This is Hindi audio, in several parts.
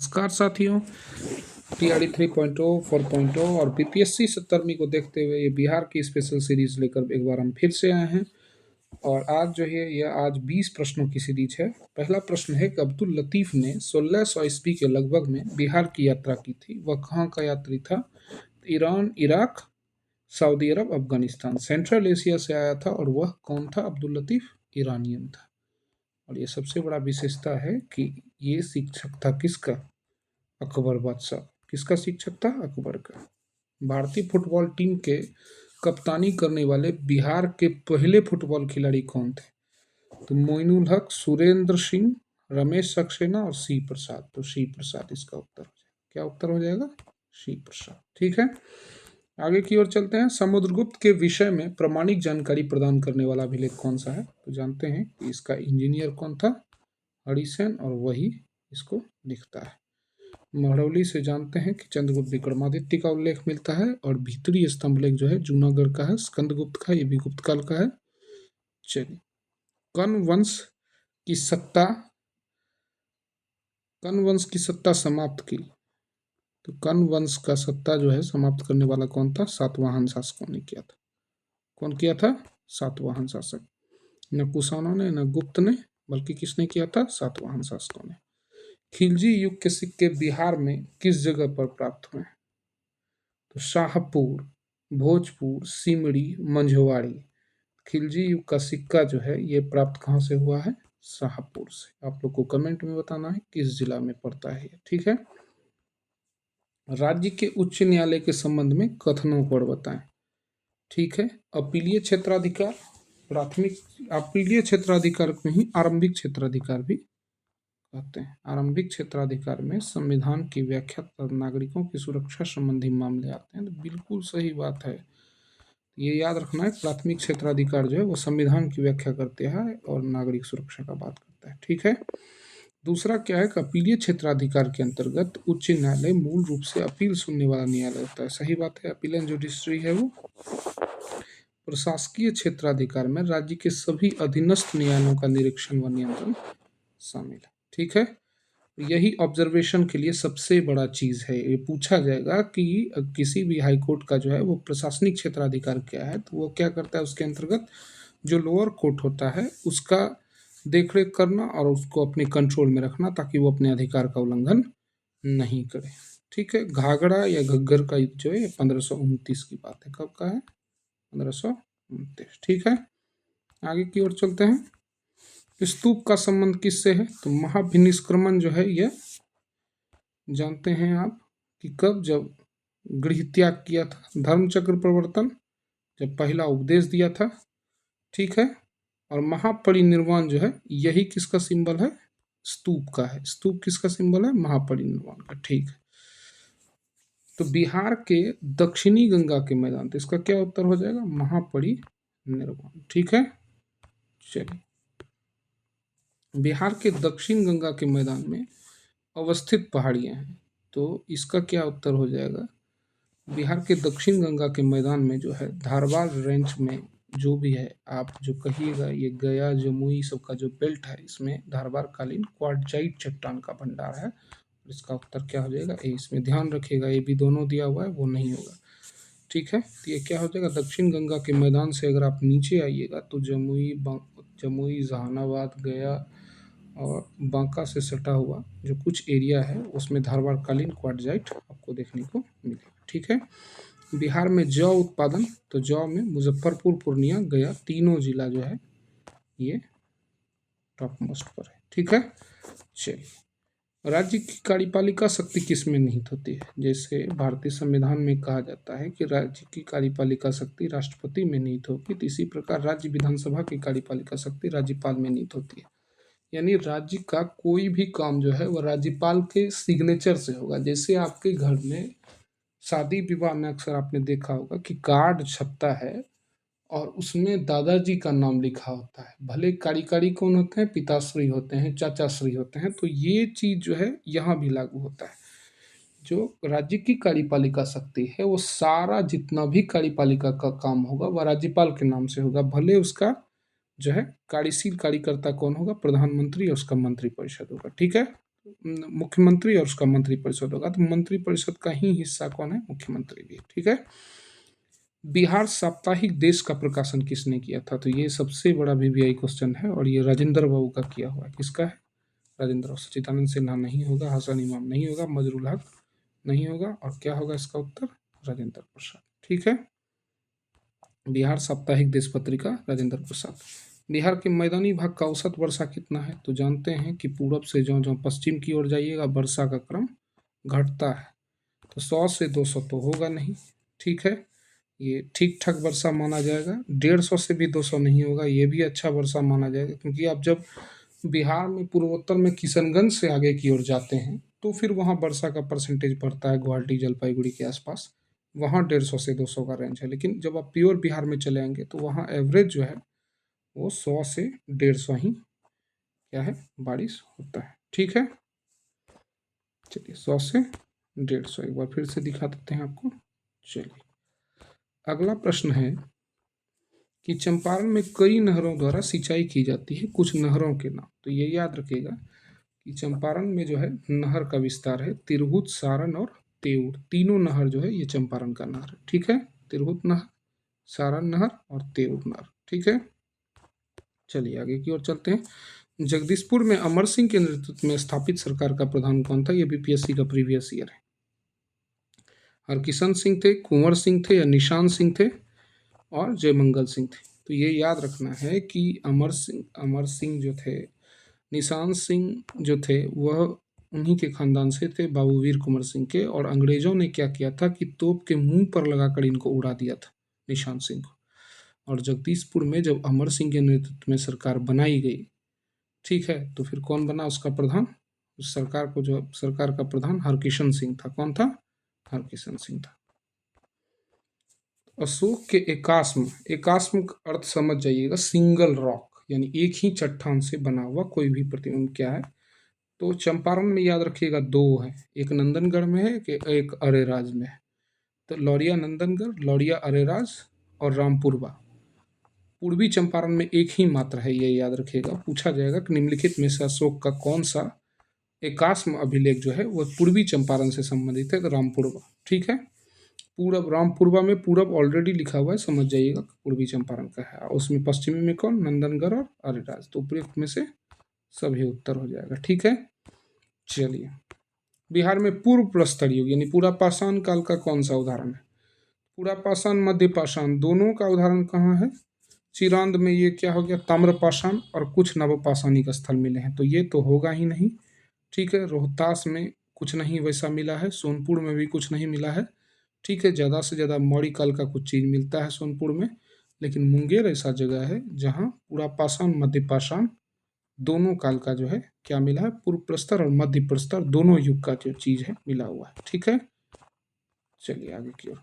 नमस्कार साथियों, टीआरडी 3.0 4.0 और बीपीएससी 70वीं को देखते हुए ये बिहार की स्पेशल सीरीज लेकर एक बार हम फिर से आए हैं। और आज जो है यह आज 20 प्रश्नों की सीरीज है। पहला प्रश्न है कि अब्दुल लतीफ ने 1600 ईस्वी के लगभग में बिहार की यात्रा की थी। वह कहाँ का यात्री था? ईरान, इराक, सऊदी अरब, अफगानिस्तान। सेंट्रल एशिया से आया था। और वह कौन था? अब्दुल लतीफ ईरानियन था। और ये सबसे बड़ा विशेषता है कि ये शिक्षक था किसका? अकबर बादशाह। किसका शिक्षक था? अकबर का। भारतीय फुटबॉल टीम के कप्तानी करने वाले बिहार के पहले फुटबॉल खिलाड़ी कौन थे? तो मोइनुल हक, सुरेंद्र सिंह, रमेश सक्सेना और सी प्रसाद। तो सी प्रसाद इसका उत्तर हो जाएगा। क्या उत्तर हो जाएगा? सी प्रसाद। ठीक है, आगे की ओर चलते हैं। समुद्रगुप्त के विषय में प्रामाणिक जानकारी प्रदान करने वाला अभिलेख कौन सा है? तो जानते हैं कि इसका इंजीनियर कौन था? हरिसेन, और वही इसको लिखता है। महरौली से जानते हैं कि चंद्रगुप्त विक्रमादित्य का उल्लेख मिलता है। और भीतरी स्तंभ लेख जो है जूनागढ़ का है, स्कंदगुप्त का, ये भी गुप्त काल का है। चलिए, कण्व वंश की सत्ता समाप्त की। तो कण्व वंश का सत्ता जो है समाप्त करने वाला कौन था? सातवाहन शासकों ने किया था। कौन किया था? सातवाहन शासक। न कुषाणों ने, न गुप्त ने, बल्कि किसने किया था? सातवाहन शासकों ने। खिलजी युग के सिक्के बिहार में किस जगह पर प्राप्त हुए? तो शाहपुर, भोजपुर, सिमरी, मंझवाड़ी। खिलजी युग का सिक्का जो है ये प्राप्त कहाँ से हुआ है? शाहपुर से। आप लोग को कमेंट में बताना है किस जिला में पड़ता है। ठीक है, राज्य के उच्च न्यायालय के संबंध में कथनों को बताएं। ठीक है, अपीलीय क्षेत्राधिकार, प्राथमिक अपीलीय क्षेत्राधिकार में ही आरंभिक क्षेत्राधिकार भी कहते हैं। आरंभिक क्षेत्राधिकार में संविधान की व्याख्या तथा नागरिकों की सुरक्षा संबंधी मामले आते हैं। तो बिल्कुल सही बात है, ये याद रखना है। प्राथमिक क्षेत्राधिकार जो है वो संविधान की व्याख्या करते हैं और नागरिक सुरक्षा का बात करता है। ठीक है, दूसरा क्या है? अपीलीय क्षेत्राधिकार के अंतर्गत उच्च न्यायालय मूल रूप से अपील सुनने वाला न्यायालय होता है। सही बात है, अपीलेंट जुडिशरी है वो। प्रशासकीय क्षेत्राधिकार में राज्य के सभी अधीनस्थ न्यायालयों का निरीक्षण व नियंत्रण शामिल है। ठीक है, यही ऑब्जर्वेशन के लिए सबसे बड़ा चीज है। ये पूछा जाएगा कि किसी भी हाई कोर्ट का जो है वो प्रशासनिक क्षेत्राधिकार क्या है, तो वो क्या करता है? उसके अंतर्गत जो लोअर कोर्ट होता है उसका देखरेख करना और उसको अपने कंट्रोल में रखना ताकि वो अपने अधिकार का उल्लंघन नहीं करे। ठीक है, घाघरा या घग्गर का युद्ध जो है 1529 की बात है। कब का है? 1529। ठीक है, आगे की ओर चलते हैं। स्तूप का संबंध किससे है? तो महाभिनिष्क्रमण जो है यह जानते हैं आप कि कब? जब गृह त्याग किया था। धर्मचक्र प्रवर्तन जब पहला उपदेश दिया था। ठीक है, और महापरिनिर्वाण जो है यही किसका सिंबल है? स्तूप का है। स्तूप किसका सिंबल है? महापरिनिर्वाण का। ठीक है, तो बिहार के दक्षिणी गंगा के मैदान, तो इसका क्या उत्तर हो जाएगा? महापरिनिर्वाण। ठीक है, चलिए, बिहार के दक्षिण गंगा के मैदान में अवस्थित पहाड़ियां हैं। तो इसका क्या उत्तर हो जाएगा? बिहार के दक्षिण गंगा के मैदान में जो है धारवाड़ रेंज में जो भी है, आप जो कहिएगा, ये गया, जमुई सबका जो बेल्ट है, इसमें धारवाड़ कालीन क्वार्टजाइट चट्टान का भंडार है। इसका उत्तर क्या हो जाएगा? ए। इसमें ध्यान रखिएगा, ये भी दोनों दिया हुआ है, वो नहीं होगा। ठीक है, तो ये क्या हो जाएगा? दक्षिण गंगा के मैदान से अगर आप नीचे आइएगा तो जमुई, जहानाबाद, गया और बांका से सटा हुआ जो कुछ एरिया है उसमें धारवाड़ कालीन क्वार्टजाइट आपको देखने को मिलेगा। ठीक है, बिहार में जौ उत्पादन, तो जौ में मुजफ्फरपुर, पूर्णिया, गया तीनों जिला जो है ये टॉप मोस्ट पर है। ठीक है, चलिए, राज्य की कार्यपालिका शक्ति किस में निहित होती है? जैसे भारतीय संविधान में कहा जाता है कि राज्य की कार्यपालिका शक्ति राष्ट्रपति में निहित होगी, तो इसी प्रकार राज्य विधानसभा की कार्यपालिका शक्ति राज्यपाल में निहित होती है। यानी राज्य का कोई भी काम जो है वह राज्यपाल के सिग्नेचर से होगा। जैसे आपके घर में शादी विवाह में अक्सर आपने देखा होगा कि कार्ड छपता है और उसमें दादाजी का नाम लिखा होता है। भले कार्यकारी कौन होते हैं? पिताश्री होते हैं, चाचाश्री होते हैं। तो ये चीज जो है यहाँ भी लागू होता है। जो राज्य की कार्यपालिका शक्ति है वो सारा जितना भी कार्यपालिका का काम होगा वह राज्यपाल के नाम से होगा। भले उसका जो है कार्यशील कार्यकर्ता कौन होगा? प्रधानमंत्री और उसका मंत्रिपरिषद होगा। ठीक है, मुख्यमंत्री और उसका मंत्रिपरिषद होगा, तो मंत्रिपरिषद का ही हिस्सा कौन है? मुख्यमंत्री भी। ठीक है। बिहार साप्ताहिक देश का प्रकाशन किसने किया था? तो ये सबसे बड़ा VVI क्वेश्चन है और ये राजेंद्र बाबू का किया हुआ है। किसका है? राजेंद्र बाबू। सच्चिदानंद सिन्हा नहीं होगा, हसन इमाम नहीं होगा, मजरुल हक नहीं होगा, और क्या होगा इसका उत्तर? राजेंद्र प्रसाद। ठीक है। बिहार साप्ताहिक देश पत्रिका, राजेंद्र प्रसाद। बिहार के मैदानी भाग का औसत वर्षा कितना है? तो जानते हैं कि पूरब से ज्यों ज्यों पश्चिम की ओर जाइएगा वर्षा का क्रम घटता है, तो 100 से 200 तो होगा नहीं। ठीक है, ये ठीक ठाक वर्षा माना जाएगा। 150 से भी 200 नहीं होगा, ये भी अच्छा वर्षा माना जाएगा, क्योंकि आप जब बिहार में पूर्वोत्तर में किशनगंज से आगे की ओर जाते हैं तो फिर वहाँ वर्षा का परसेंटेज बढ़ता है, गुवाहाटी जलपाईगुड़ी के आसपास, वहाँ 150 से 200 का रेंज है। लेकिन जब आप प्योर बिहार में चले आएंगे तो वहाँ एवरेज जो है वो 100 से 150 ही क्या है, बारिश होता है। ठीक है, चलिए 100 से 150 एक बार फिर से दिखा देते हैं आपको। चलिए अगला प्रश्न है कि चंपारण में कई नहरों द्वारा सिंचाई की जाती है, कुछ नहरों के नाम। तो ये याद रखिएगा कि चंपारण में जो है नहर का विस्तार है तिरहुत, सारण और तेउर। तीनों नहर जो है ये चंपारण का नहर है। ठीक है, तिरहुत नहर, सारण नहर और तेउर नहर। ठीक है, चलिए आगे की ओर चलते हैं। जगदीशपुर में अमर सिंह के नेतृत्व में स्थापित सरकार का प्रधान कौन था? ये BPSC का प्रीवियस ईयर है। हरकिशन सिंह थे, कुंवर सिंह थे, या निशान सिंह थे, और जयमंगल सिंह थे। तो ये याद रखना है कि अमर सिंह जो थे, निशान सिंह जो थे वह उन्हीं के खानदान से थे, बाबू वीर कुंवर सिंह के। और अंग्रेजों ने क्या किया था कि तोप के मुंह पर लगाकर इनको उड़ा दिया था, निशान सिंह को। और जगदीशपुर में जब अमर सिंह के नेतृत्व में सरकार बनाई गई, ठीक है, तो फिर कौन बना उसका प्रधान? उस सरकार को, जो सरकार का प्रधान हरकिशन सिंह था। कौन था? हरकिशन सिंह था। अशोक के एकाश्म, एकाश्म का अर्थ समझ जाइएगा, सिंगल रॉक, यानी एक ही चट्टान से बना हुआ कोई भी प्रतिबिंब क्या है? तो चंपारण में याद रखिएगा दो है, एक नंदनगढ़ में है कि एक अरेराज में है। तो लौरिया नंदनगढ़, लौरिया अरेराज और रामपुरवा। पूर्वी चंपारण में एक ही मात्र है, ये याद रखिएगा। पूछा जाएगा कि निम्नलिखित में से अशोक का कौन सा एकाश्म अभिलेख जो है वह पूर्वी चंपारण से संबंधित है? तो रामपुरवा। ठीक है, पूरब, रामपुरवा में पूरब ऑलरेडी लिखा हुआ है, समझ जाइएगा पूर्वी चंपारण का है। उसमें पश्चिमी में कौन? नंदनगढ़ और अरेराज। तो उपयुक्त में से सभी उत्तर हो जाएगा। ठीक है, चलिए बिहार में पूर्व प्रस्तर युग यानी पूरा पाषाण काल का कौन सा उदाहरण है? पूरा पाषाण, मध्य पाषाण, दोनों का उदाहरण कहाँ है? चिरांद में ये क्या हो गया? ताम्र पाषाण, और कुछ नवपाषाणिक स्थल मिले हैं, तो ये तो होगा ही नहीं। ठीक है, रोहतास में कुछ नहीं वैसा मिला है, सोनपुर में भी कुछ नहीं मिला है। ठीक है, ज़्यादा से ज़्यादा मौर्य काल का कुछ चीज़ मिलता है सोनपुर में, लेकिन मुंगेर ऐसा जगह है जहाँ पूरा पाषाण, मध्य पाषाण दोनों काल का जो है क्या मिला है? पूर्व प्रस्तर और मध्य प्रस्तर दोनों युग का जो चीज़ है मिला हुआ है। ठीक है, चलिए आगे की ओर।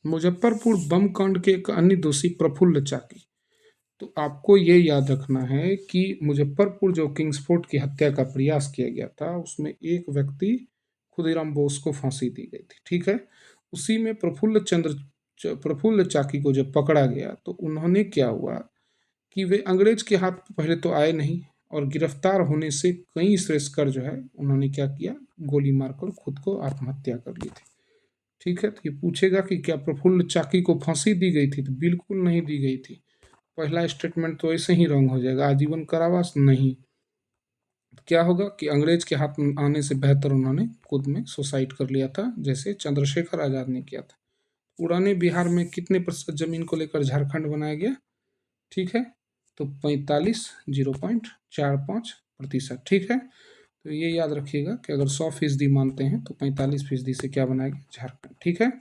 मुजफ्फरपुर बम कांड के एक अन्य दोषी प्रफुल्ल चाकी। तो आपको ये याद रखना है कि मुजफ्फरपुर जो किंग्सफोर्ट की हत्या का प्रयास किया गया था, उसमें एक व्यक्ति खुदीराम बोस को फांसी दी गई थी। ठीक है, उसी में प्रफुल्ल चाकी को जब पकड़ा गया तो उन्होंने क्या हुआ कि वे अंग्रेज के हाथ पहले तो आए नहीं, और गिरफ्तार होने से कई श्रेष्ठकर जो है उन्होंने क्या किया? गोली मारकर खुद को आत्महत्या कर ली थी। ठीक है, तो ये पूछेगा कि क्या प्रफुल्ल चाकी को फांसी दी गई थी? तो बिल्कुल नहीं दी गई थी। पहला स्टेटमेंट तो ऐसे ही रॉन्ग हो जाएगा। आजीवन कारावास नहीं। क्या होगा कि अंग्रेज के हाथ में आने से बेहतर उन्होंने खुद में सुसाइड कर लिया था, जैसे चंद्रशेखर आजाद ने किया था। पुराने बिहार में कितने प्रतिशत जमीन को लेकर झारखंड बनाया गया? ठीक है, तो 45.45%। ठीक है, तो ये याद रखिएगा कि अगर 100% मानते हैं तो 45% से क्या बनाएगा? झारखंड। ठीक है,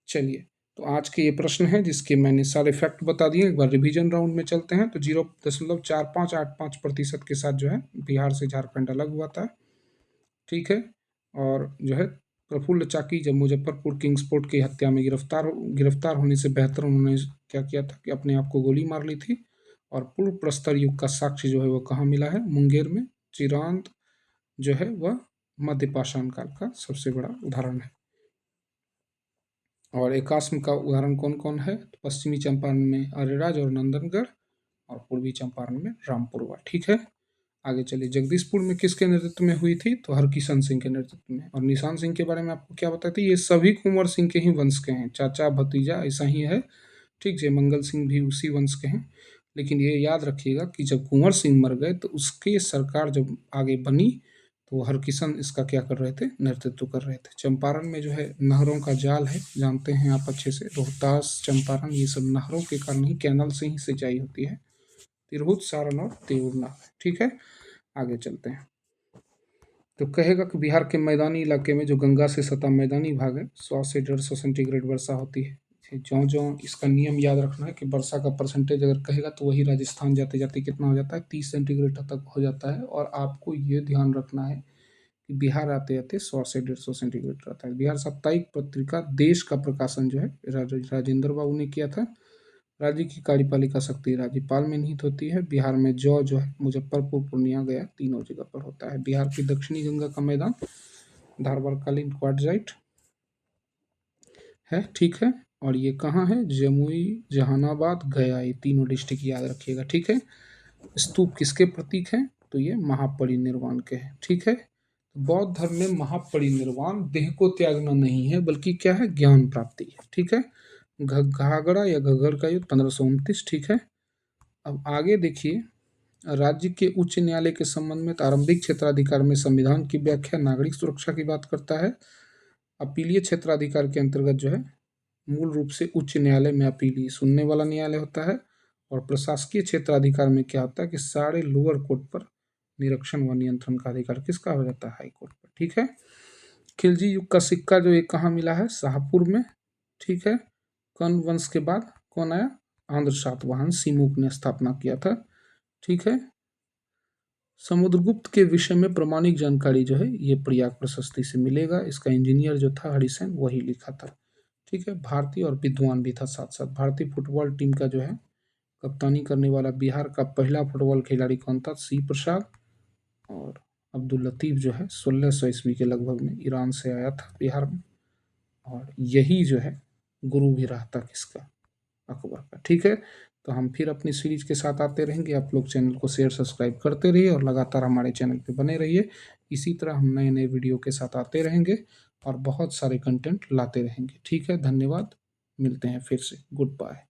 चलिए तो आज के ये प्रश्न है जिसके मैंने सारे फैक्ट बता दिए। एक बार रिवीजन राउंड में चलते हैं। तो 0.4585% के साथ जो है बिहार से झारखंड अलग हुआ था। ठीक है, और जो है प्रफुल्ल चाकी जब मुजफ्फरपुर किंग्सफोर्ट की हत्या में गिरफ्तार होने से बेहतर उन्होंने क्या किया था कि अपने आप को गोली मार ली थी। और पूर्व प्रस्तर युग का साक्ष्य जो है वो कहाँ मिला है? मुंगेर में। चिरांद जो है वह मध्य पाषाण काल का सबसे बड़ा उदाहरण है। और एकाश्म का उदाहरण कौन कौन है? तो पश्चिमी चंपारण में अरेराज और नंदनगढ़, और पूर्वी चंपारण में रामपुरवा। ठीक है, आगे चलिए, जगदीशपुर में किसके नेतृत्व में हुई थी? तो हरकिशन सिंह के नेतृत्व में। और निशान सिंह के बारे में आपको क्या बताया था? ये सभी कुंवर सिंह के ही वंश के हैं, चाचा भतीजा ऐसा ही है। ठीक, जयमंगल सिंह भी उसी वंश के हैं। लेकिन ये याद रखिएगा कि जब कुंवर सिंह मर गए तो उसके सरकार जब आगे बनी तो हरकिशन इसका क्या कर रहे थे? नेतृत्व कर रहे थे। चंपारण में जो है नहरों का जाल है, जानते हैं आप अच्छे से, रोहतास, चंपारण, ये सब नहरों के कारण ही, कैनल से ही सिंचाई होती है। तिरहुत, सारण और तिरुना। ठीक है, आगे चलते हैं। तो कहेगा कि बिहार के मैदानी इलाके में जो गंगा से सटा मैदानी भाग है, 100 से 150 सेंटीग्रेड वर्षा होती है। ज्यों ज्यों इसका नियम याद रखना है कि वर्षा का परसेंटेज अगर कहेगा तो वही राजस्थान जाते जाते कितना हो जाता है? 30 सेंटीग्रेड तक हो जाता है। और आपको ये ध्यान रखना है कि बिहार आते आते 100 से 150 सेंटीग्रेड रहता है। बिहार साप्ताहिक पत्रिका देश का प्रकाशन जो है राजेंद्र बाबू ने किया था। राज्य की कार्यपालिका शक्ति राज्यपाल में निहित होती है। बिहार में जौ जो है मुजफ्फरपुर, पूर्णिया, गया तीनों जगह पर होता है। बिहार की दक्षिणी गंगा का मैदान धारवाड़कालीन क्वार्टजाइट है। ठीक है, और ये कहाँ है? जमुई, जहानाबाद, गया, ये तीनों डिस्ट्रिक्ट याद रखिएगा। ठीक है, स्तूप किसके प्रतीक हैं? तो ये महापरिनिर्वाण के हैं। ठीक है, बौद्ध धर्म में महापरिनिर्वाण देह को त्यागना नहीं है, बल्कि क्या है? ज्ञान प्राप्ति है। ठीक है, घाघरा या घग्गर का युद्ध 1529। ठीक है, अब आगे देखिए, राज्य के उच्च न्यायालय के संबंध में आरंभिक क्षेत्राधिकार में संविधान की व्याख्या नागरिक सुरक्षा की बात करता है। अपीलीय क्षेत्राधिकार के अंतर्गत जो है मूल रूप से उच्च न्यायालय में अपील सुनने वाला न्यायालय होता है। और प्रशासकीय क्षेत्राधिकार में क्या होता है कि सारे लोअर कोर्ट पर निरीक्षण व नियंत्रण का अधिकार किसका हो जाता है? हाई कोर्ट पर। ठीक है, खिलजी युग का सिक्का जो ये कहाँ मिला है? शाहपुर में। ठीक है, कर्ण वंश के बाद कौन आया? आंध्र सातवाहन सिमुक ने स्थापना किया था। ठीक है, समुद्रगुप्त के विषय में प्रामाणिक जानकारी जो है ये प्रयाग प्रशस्ति से मिलेगा। इसका इंजीनियर जो था हरिसेन, वही लिखा था। ठीक है, भारतीय और विद्वान भी था साथ साथ। भारतीय फुटबॉल टीम का जो है कप्तानी करने वाला बिहार का पहला फुटबॉल खिलाड़ी कौन था? सी प्रसाद। और अब्दुल लतीफ जो है 1600 ईस्वी के लगभग में ईरान से आया था बिहार में। और यही जो है गुरु भी रहा था किसका? अकबर का। ठीक है, तो हम फिर अपनी सीरीज के साथ आते रहेंगे। आप लोग चैनल को शेयर सब्सक्राइब करते रहिए और लगातार हमारे चैनल पे बने रहिए। इसी तरह हम नए नए वीडियो के साथ आते रहेंगे और बहुत सारे कंटेंट लाते रहेंगे। ठीक है, धन्यवाद, मिलते हैं फिर से, गुड बाय।